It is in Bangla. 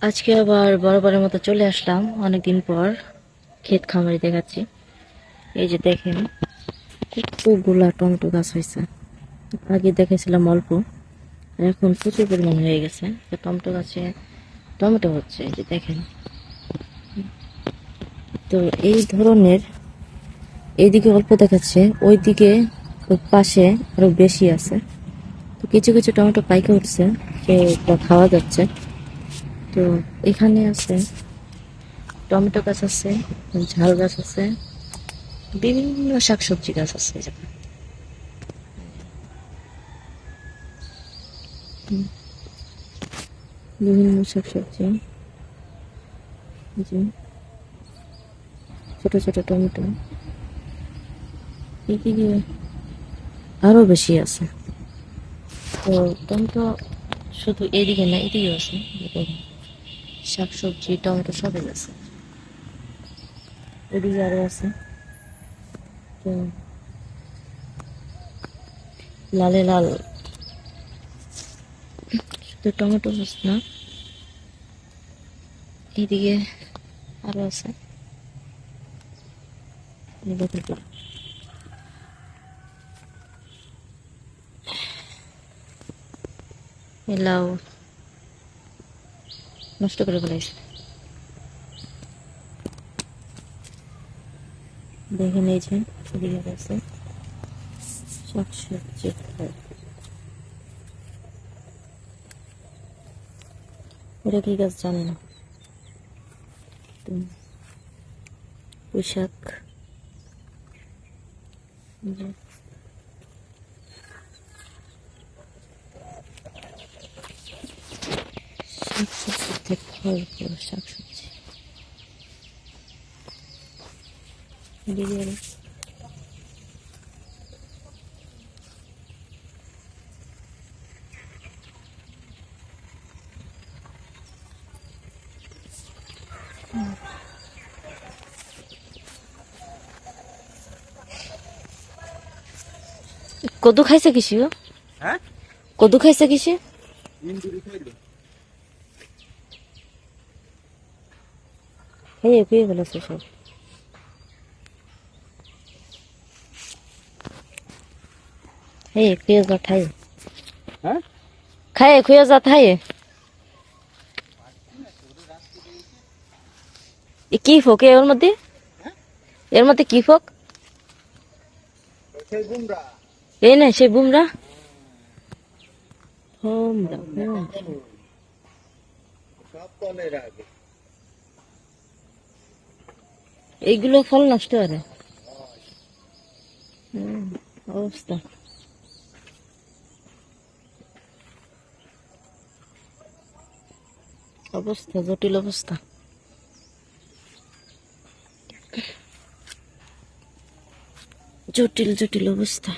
আজকে আবার বরাবরের মতো চলে আসলাম অনেকদিন পর ক্ষেত খামারি দেখাচ্ছি। এই যে দেখেন কতগুলা টমেটো গাছ হয়েছে। আগে দেখেছিলাম অল্প, আর এখন প্রচুর পরিমাণ হয়ে গেছে। তো টমেটো গাছে টমেটো হচ্ছে, এই যে দেখেন। তো এই ধরনের এইদিকে অল্প দেখাচ্ছে, ওইদিকে ওই পাশে আরো বেশি আছে। তো কিছু কিছু টমেটো পাইকে উঠছে, তো খাওয়া যাচ্ছে। তো এখানে আছে টমেটো গাছ আছে, ঝাল গাছ আছে, বিভিন্ন শাকসবজি গাছ আছে। এই যে বিভিন্ন শাকসবজি, এই যে ছোট ছোট টমেটো, এদিকে আরো বেশি আছে। তো টমেটো শুধু এদিকে না, এদিকেও আছে। দেখুন, শাকসবজি টমেটো সবই আছে, এদিকে আরো আছে। তো লালে লাল, শুধু টমেটো গাছ না, এদিকে আরো আছে। এই দেখুন, এই লাউ নষ্ট করে ফেলাইছে। দেখেন এই যে এদিকে আছে শাকসবজি। এটা কি গাছ জানি না। তো পুঁই শাক, এই যে শাকসবজিতে ভরপুর শাকসবজি। এদিকে আরো কদু খাইছে কিসি গো? হ্যাঁ, কদু খাইছে কিসে? ইন্দুরি খাইলো। এই পেয়ে ফেলেছে সব। এই খুঁয়ে যা খাই, হ্যাঁ, খায় খুঁয়ে যা খাই। কি ফোক ওর মধ্যে? এর মধ্যে কি ফোক? সেই বুমরা এই না সেই বুমরা। বুমরা বুমরা। সব তলের আগে। এইগুলো ফল নষ্ট করে। অবস্থা অবস্থা জটিল অবস্থা, জটিল জটিল অবস্থা।